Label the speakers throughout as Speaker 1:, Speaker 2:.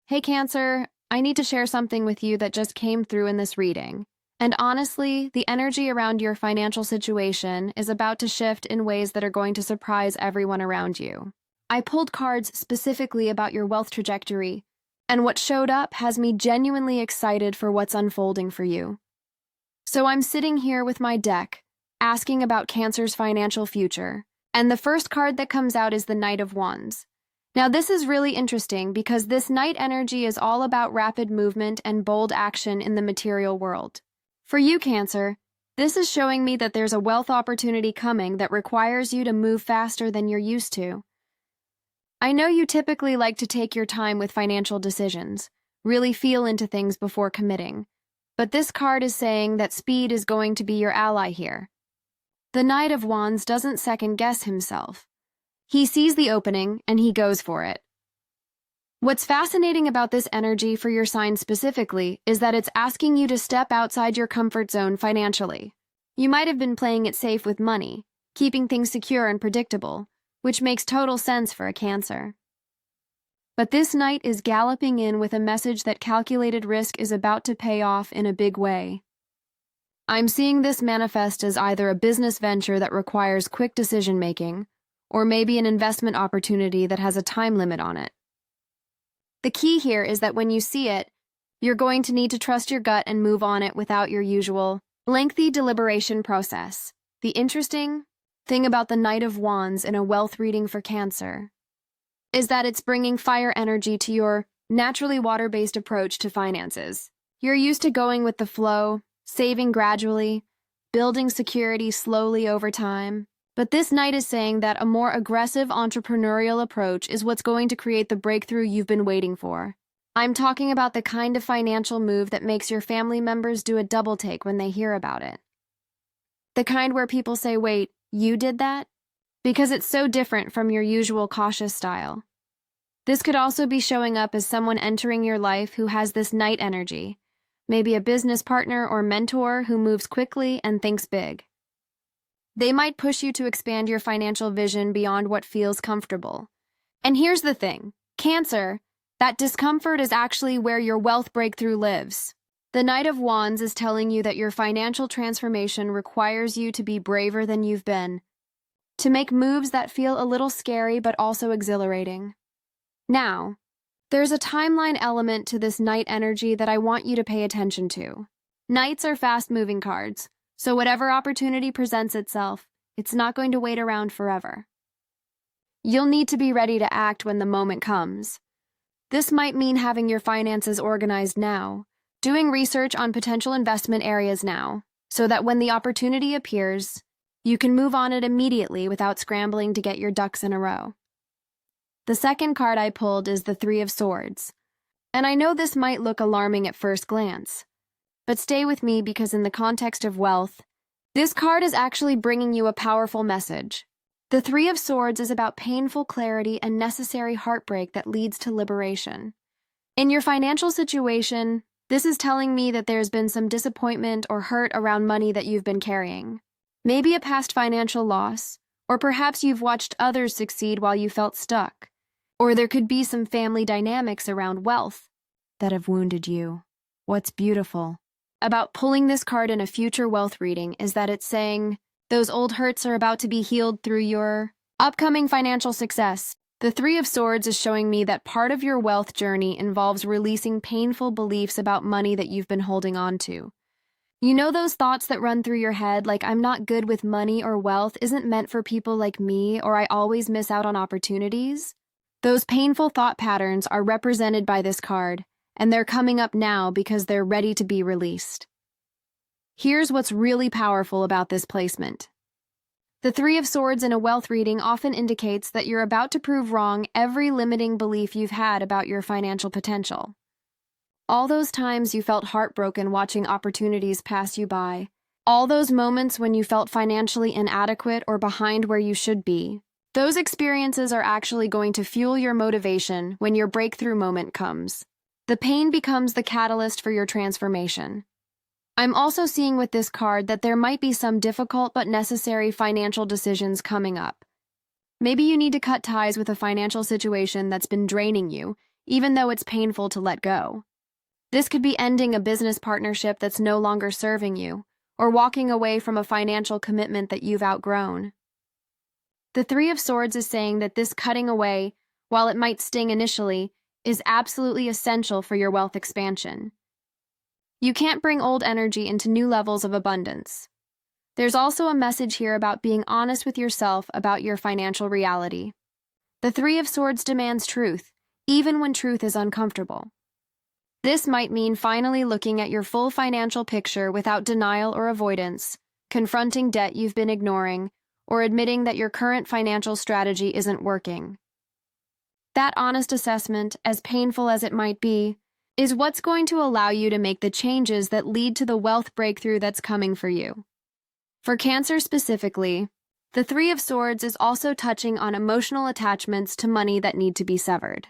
Speaker 1: Hey Cancer, I need to share something with you that just came through in this reading. And honestly, the energy around your financial situation is about to shift in ways that are going to surprise everyone around you. I pulled cards specifically about your wealth trajectory, and what showed up has me genuinely excited for what's unfolding for you. So I'm sitting here with my deck, asking about Cancer's financial future, and the first card that comes out is the Knight of Wands. Now, this is really interesting because this Knight energy is all about rapid movement and bold action in the material world. For you, Cancer, this is showing me that there's a wealth opportunity coming that requires you to move faster than you're used to. I know you typically like to take your time with financial decisions, really feel into things before committing, but this card is saying that speed is going to be your ally here. The Knight of Wands doesn't second-guess himself. He sees the opening, and he goes for it. What's fascinating about this energy for your sign specifically is that it's asking you to step outside your comfort zone financially. You might have been playing it safe with money, keeping things secure and predictable, which makes total sense for a Cancer. But this Knight is galloping in with a message that calculated risk is about to pay off in a big way. I'm seeing this manifest as either a business venture that requires quick decision-making, or maybe an investment opportunity that has a time limit on it. The key here is that when you see it, you're going to need to trust your gut and move on it without your usual lengthy deliberation process. The interesting thing about the Knight of Wands in a wealth reading for Cancer is that it's bringing fire energy to your naturally water-based approach to finances. You're used to going with the flow, saving gradually, building security slowly over time. But this Knight is saying that a more aggressive entrepreneurial approach is what's going to create the breakthrough you've been waiting for. I'm talking about the kind of financial move that makes your family members do a double take when they hear about it. The kind where people say, "Wait, you did that?" Because it's so different from your usual cautious style. This could also be showing up as someone entering your life who has this Knight energy, maybe a business partner or mentor who moves quickly and thinks big. They might push you to expand your financial vision beyond what feels comfortable. And here's the thing, Cancer, that discomfort is actually where your wealth breakthrough lives. The Knight of Wands is telling you that your financial transformation requires you to be braver than you've been, to make moves that feel a little scary but also exhilarating. Now, there's a timeline element to this Knight energy that I want you to pay attention to. Knights are fast-moving cards, so whatever opportunity presents itself, it's not going to wait around forever. You'll need to be ready to act when the moment comes. This might mean having your finances organized now, doing research on potential investment areas now, so that when the opportunity appears, you can move on it immediately without scrambling to get your ducks in a row. The second card I pulled is the Three of Swords. And I know this might look alarming at first glance, but stay with me because in the context of wealth, this card is actually bringing you a powerful message. The Three of Swords is about painful clarity and necessary heartbreak that leads to liberation. In your financial situation, this is telling me that there's been some disappointment or hurt around money that you've been carrying. Maybe a past financial loss, or perhaps you've watched others succeed while you felt stuck. Or there could be some family dynamics around wealth that have wounded you. What's beautiful about pulling this card in a future wealth reading is that it's saying those old hurts are about to be healed through your upcoming financial success. The Three of Swords is showing me that part of your wealth journey involves releasing painful beliefs about money that you've been holding on to. You know those thoughts that run through your head like "I'm not good with money" or "wealth isn't meant for people like me" or "I always miss out on opportunities"? Those painful thought patterns are represented by this card, and they're coming up now because they're ready to be released. Here's what's really powerful about this placement. The Three of Swords in a wealth reading often indicates that you're about to prove wrong every limiting belief you've had about your financial potential. All those times you felt heartbroken watching opportunities pass you by, all those moments when you felt financially inadequate or behind where you should be, those experiences are actually going to fuel your motivation when your breakthrough moment comes. The pain becomes the catalyst for your transformation. I'm also seeing with this card that there might be some difficult but necessary financial decisions coming up. Maybe you need to cut ties with a financial situation that's been draining you, even though it's painful to let go. This could be ending a business partnership that's no longer serving you, or walking away from a financial commitment that you've outgrown. The Three of Swords is saying that this cutting away, while it might sting initially, is absolutely essential for your wealth expansion. You can't bring old energy into new levels of abundance. There's also a message here about being honest with yourself about your financial reality. The Three of Swords demands truth, even when truth is uncomfortable. This might mean finally looking at your full financial picture without denial or avoidance, confronting debt you've been ignoring, or admitting that your current financial strategy isn't working. That honest assessment, as painful as it might be, is what's going to allow you to make the changes that lead to the wealth breakthrough that's coming for you. For Cancer specifically, the Three of Swords is also touching on emotional attachments to money that need to be severed.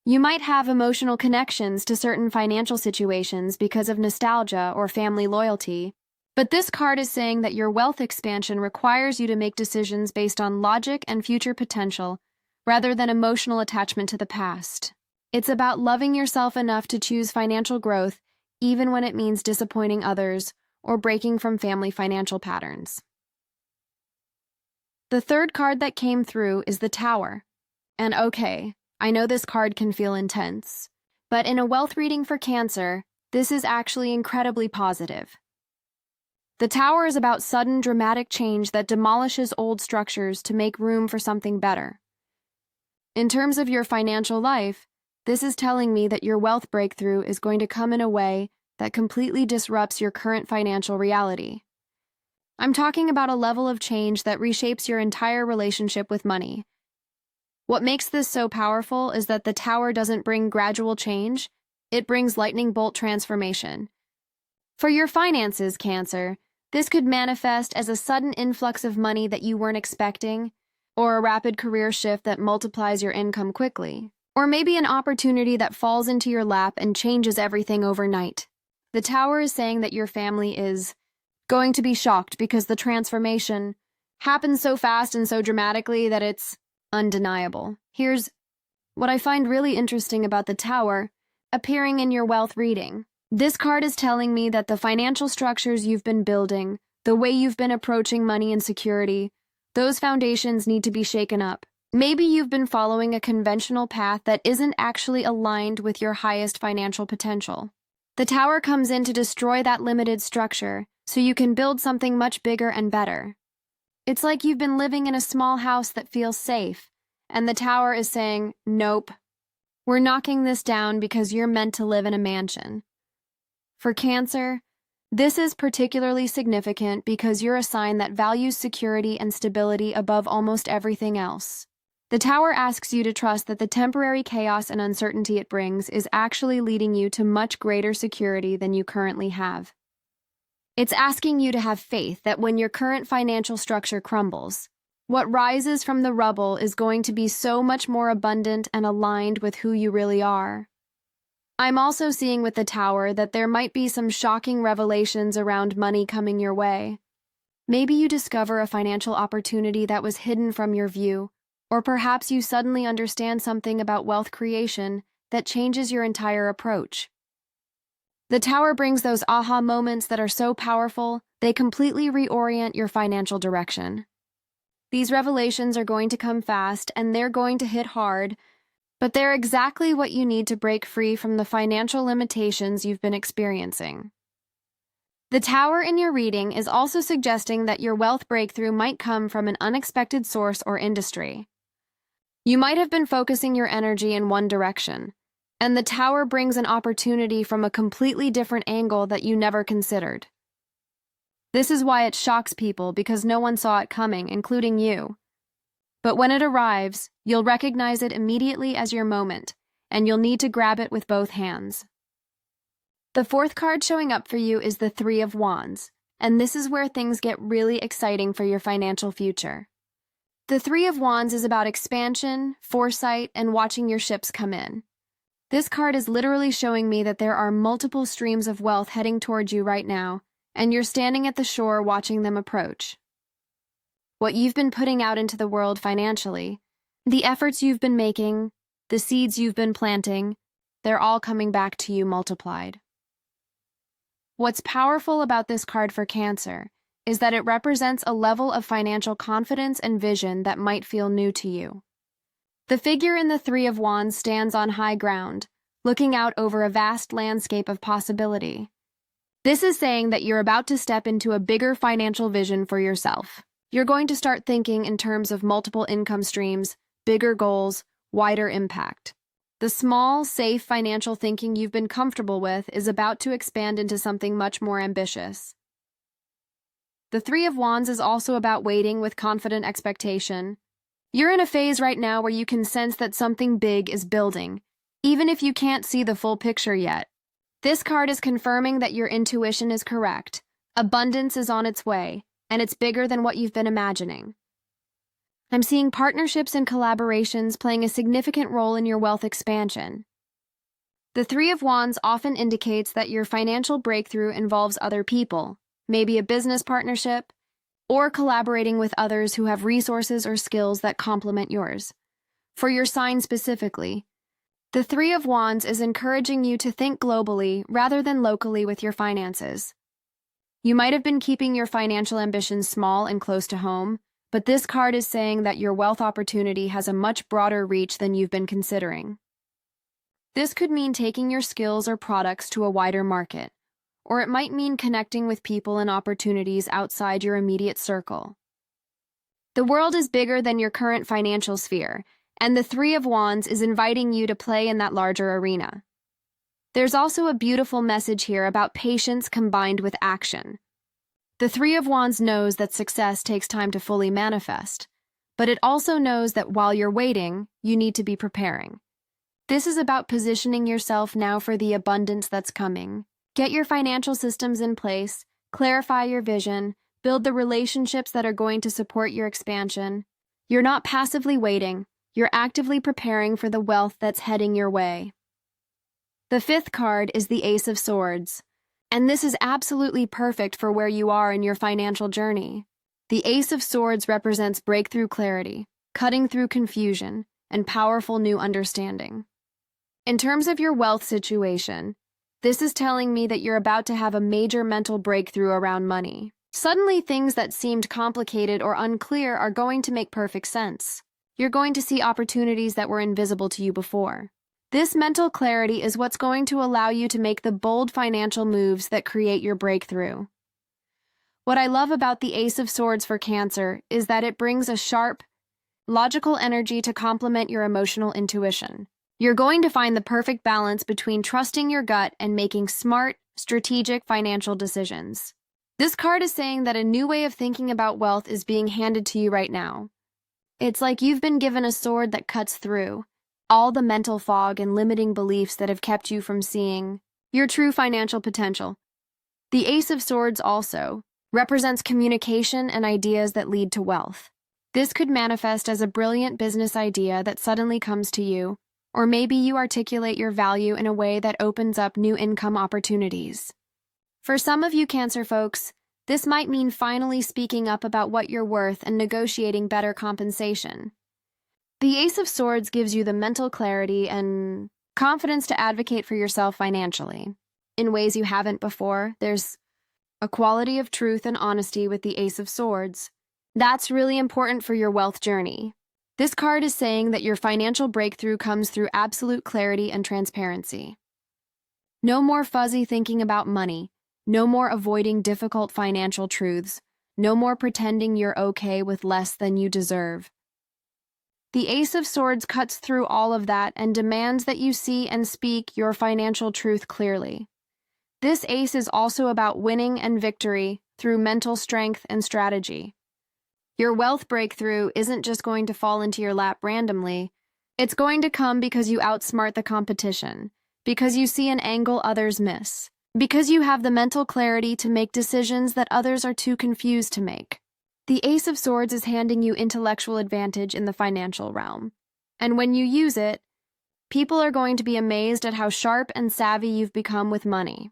Speaker 1: You might have emotional connections to certain financial situations because of nostalgia or family loyalty, but this card is saying that your wealth expansion requires you to make decisions based on logic and future potential, rather than emotional attachment to the past. It's about loving yourself enough to choose financial growth, even when it means disappointing others or breaking from family financial patterns. The third card that came through is the Tower. And okay, I know this card can feel intense, but in a wealth reading for Cancer, this is actually incredibly positive. The Tower is about sudden, dramatic change that demolishes old structures to make room for something better. In terms of your financial life, this is telling me that your wealth breakthrough is going to come in a way that completely disrupts your current financial reality. I'm talking about a level of change that reshapes your entire relationship with money. What makes this so powerful is that the Tower doesn't bring gradual change, it brings lightning bolt transformation. For your finances, Cancer, this could manifest as a sudden influx of money that you weren't expecting, or a rapid career shift that multiplies your income quickly, or maybe an opportunity that falls into your lap and changes everything overnight. The Tower is saying that your family is going to be shocked because the transformation happens so fast and so dramatically that it's undeniable. Here's what I find really interesting about the Tower appearing in your wealth reading. This card is telling me that the financial structures you've been building, the way you've been approaching money and security, those foundations need to be shaken up. Maybe you've been following a conventional path that isn't actually aligned with your highest financial potential. The Tower comes in to destroy that limited structure so you can build something much bigger and better. It's like you've been living in a small house that feels safe, and the Tower is saying, nope, we're knocking this down because you're meant to live in a mansion. For Cancer, this is particularly significant because you're a sign that values security and stability above almost everything else. The Tower asks you to trust that the temporary chaos and uncertainty it brings is actually leading you to much greater security than you currently have. It's asking you to have faith that when your current financial structure crumbles, what rises from the rubble is going to be so much more abundant and aligned with who you really are. I'm also seeing with the Tower that there might be some shocking revelations around money coming your way. Maybe you discover a financial opportunity that was hidden from your view, or perhaps you suddenly understand something about wealth creation that changes your entire approach. The Tower brings those aha moments that are so powerful, they completely reorient your financial direction. These revelations are going to come fast and they're going to hit hard, but they're exactly what you need to break free from the financial limitations you've been experiencing. The Tower in your reading is also suggesting that your wealth breakthrough might come from an unexpected source or industry. You might have been focusing your energy in one direction, and the Tower brings an opportunity from a completely different angle that you never considered. This is why it shocks people because no one saw it coming, including you. But when it arrives, you'll recognize it immediately as your moment, and you'll need to grab it with both hands. The fourth card showing up for you is the Three of Wands, and this is where things get really exciting for your financial future. The Three of Wands is about expansion, foresight, and watching your ships come in. This card is literally showing me that there are multiple streams of wealth heading towards you right now, and you're standing at the shore watching them approach. What you've been putting out into the world financially, the efforts you've been making, the seeds you've been planting, they're all coming back to you multiplied. What's powerful about this card for Cancer is that it represents a level of financial confidence and vision that might feel new to you. The figure in the Three of Wands stands on high ground, looking out over a vast landscape of possibility. This is saying that you're about to step into a bigger financial vision for yourself. You're going to start thinking in terms of multiple income streams, bigger goals, wider impact. The small, safe financial thinking you've been comfortable with is about to expand into something much more ambitious. The Three of Wands is also about waiting with confident expectation. You're in a phase right now where you can sense that something big is building, even if you can't see the full picture yet. This card is confirming that your intuition is correct. Abundance is on its way, and it's bigger than what you've been imagining. I'm seeing partnerships and collaborations playing a significant role in your wealth expansion. The Three of Wands often indicates that your financial breakthrough involves other people, maybe a business partnership, or collaborating with others who have resources or skills that complement yours. For your sign specifically, the Three of Wands is encouraging you to think globally rather than locally with your finances. You might have been keeping your financial ambitions small and close to home, but this card is saying that your wealth opportunity has a much broader reach than you've been considering. This could mean taking your skills or products to a wider market, or it might mean connecting with people and opportunities outside your immediate circle. The world is bigger than your current financial sphere, and the Three of Wands is inviting you to play in that larger arena. There's also a beautiful message here about patience combined with action. The Three of Wands knows that success takes time to fully manifest, but it also knows that while you're waiting, you need to be preparing. This is about positioning yourself now for the abundance that's coming. Get your financial systems in place, clarify your vision, build the relationships that are going to support your expansion. You're not passively waiting, you're actively preparing for the wealth that's heading your way. The fifth card is the Ace of Swords, and this is absolutely perfect for where you are in your financial journey. The Ace of Swords represents breakthrough clarity, cutting through confusion, and powerful new understanding. In terms of your wealth situation, this is telling me that you're about to have a major mental breakthrough around money. Suddenly, things that seemed complicated or unclear are going to make perfect sense. You're going to see opportunities that were invisible to you before. This mental clarity is what's going to allow you to make the bold financial moves that create your breakthrough. What I love about the Ace of Swords for Cancer is that it brings a sharp, logical energy to complement your emotional intuition. You're going to find the perfect balance between trusting your gut and making smart, strategic financial decisions. This card is saying that a new way of thinking about wealth is being handed to you right now. It's like you've been given a sword that cuts through all the mental fog and limiting beliefs that have kept you from seeing your true financial potential. The Ace of Swords also represents communication and ideas that lead to wealth. This could manifest as a brilliant business idea that suddenly comes to you, or maybe you articulate your value in a way that opens up new income opportunities. For some of you Cancer folks, this might mean finally speaking up about what you're worth and negotiating better compensation. The Ace of Swords gives you the mental clarity and confidence to advocate for yourself financially. In ways you haven't before, there's a quality of truth and honesty with the Ace of Swords. That's really important for your wealth journey. This card is saying that your financial breakthrough comes through absolute clarity and transparency. No more fuzzy thinking about money. No more avoiding difficult financial truths. No more pretending you're okay with less than you deserve. The Ace of Swords cuts through all of that and demands that you see and speak your financial truth clearly. This ace is also about winning and victory through mental strength and strategy. Your wealth breakthrough isn't just going to fall into your lap randomly. It's going to come because you outsmart the competition, because you see an angle others miss, because you have the mental clarity to make decisions that others are too confused to make. The Ace of Swords is handing you intellectual advantage in the financial realm. And when you use it, people are going to be amazed at how sharp and savvy you've become with money.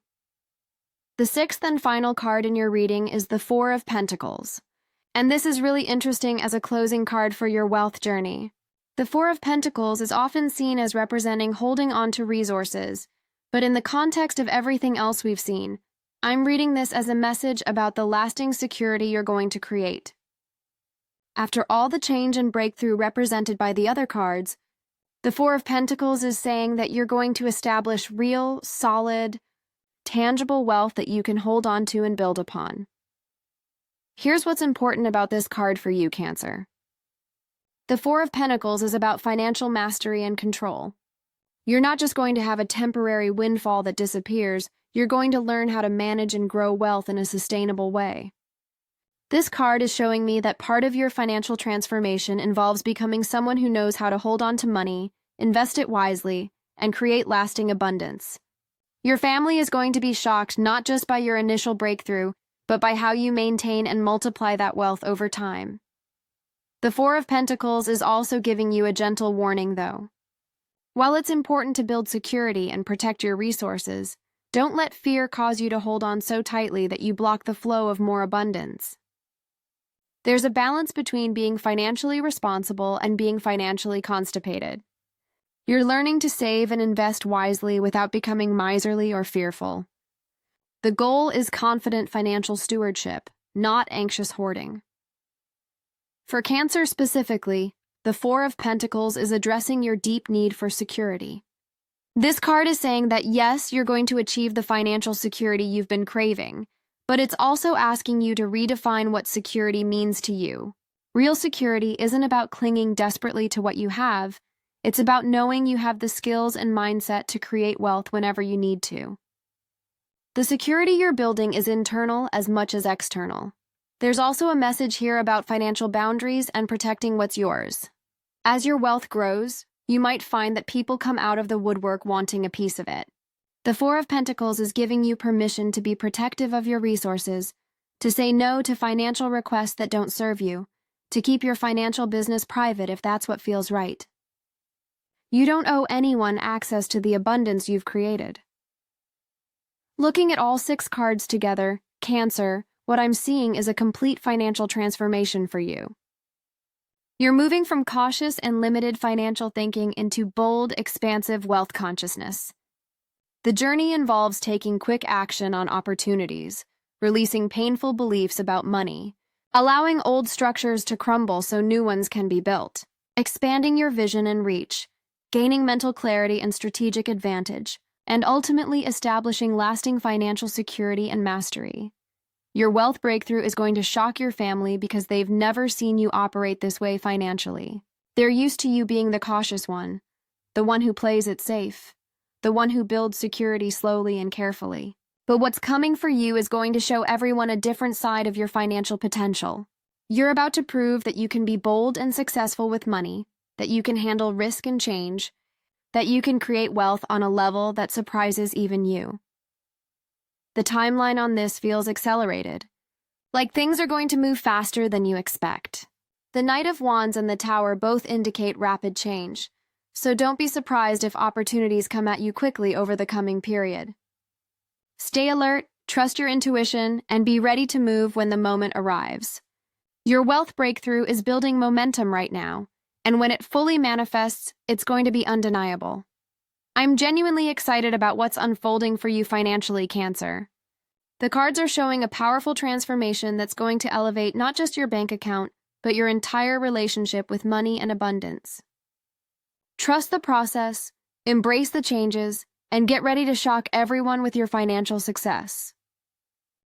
Speaker 1: The sixth and final card in your reading is the Four of Pentacles. And this is really interesting as a closing card for your wealth journey. The Four of Pentacles is often seen as representing holding on to resources, but in the context of everything else we've seen, I'm reading this as a message about the lasting security you're going to create. After all the change and breakthrough represented by the other cards, the Four of Pentacles is saying that you're going to establish real, solid, tangible wealth that you can hold on to and build upon. Here's what's important about this card for you, Cancer. The Four of Pentacles is about financial mastery and control. You're not just going to have a temporary windfall that disappears, you're going to learn how to manage and grow wealth in a sustainable way. This card is showing me that part of your financial transformation involves becoming someone who knows how to hold on to money, invest it wisely, and create lasting abundance. Your family is going to be shocked not just by your initial breakthrough, but by how you maintain and multiply that wealth over time. The Four of Pentacles is also giving you a gentle warning, though. While it's important to build security and protect your resources, don't let fear cause you to hold on so tightly that you block the flow of more abundance. There's a balance between being financially responsible and being financially constipated. You're learning to save and invest wisely without becoming miserly or fearful. The goal is confident financial stewardship, not anxious hoarding. For Cancer specifically, the Four of Pentacles is addressing your deep need for security. This card is saying that yes, you're going to achieve the financial security you've been craving, but it's also asking you to redefine what security means to you. Real security isn't about clinging desperately to what you have, it's about knowing you have the skills and mindset to create wealth whenever you need to. The security you're building is internal as much as external. There's also a message here about financial boundaries and protecting what's yours. As your wealth grows, you might find that people come out of the woodwork wanting a piece of it. The Four of Pentacles is giving you permission to be protective of your resources, to say no to financial requests that don't serve you, to keep your financial business private if that's what feels right. You don't owe anyone access to the abundance you've created. Looking at all 6 cards together, Cancer, what I'm seeing is a complete financial transformation for you. You're moving from cautious and limited financial thinking into bold, expansive wealth consciousness. The journey involves taking quick action on opportunities, releasing painful beliefs about money, allowing old structures to crumble so new ones can be built, expanding your vision and reach, gaining mental clarity and strategic advantage, and ultimately establishing lasting financial security and mastery. Your wealth breakthrough is going to shock your family because they've never seen you operate this way financially. They're used to you being the cautious one, the one who plays it safe, the one who builds security slowly and carefully. But what's coming for you is going to show everyone a different side of your financial potential. You're about to prove that you can be bold and successful with money, that you can handle risk and change, that you can create wealth on a level that surprises even you. The timeline on this feels accelerated, like things are going to move faster than you expect. The Knight of Wands and the Tower both indicate rapid change, so don't be surprised if opportunities come at you quickly over the coming period. Stay alert, trust your intuition, and be ready to move when the moment arrives. Your wealth breakthrough is building momentum right now, and when it fully manifests, it's going to be undeniable. I'm genuinely excited about what's unfolding for you financially, Cancer. The cards are showing a powerful transformation that's going to elevate not just your bank account, but your entire relationship with money and abundance. Trust the process, embrace the changes, and get ready to shock everyone with your financial success.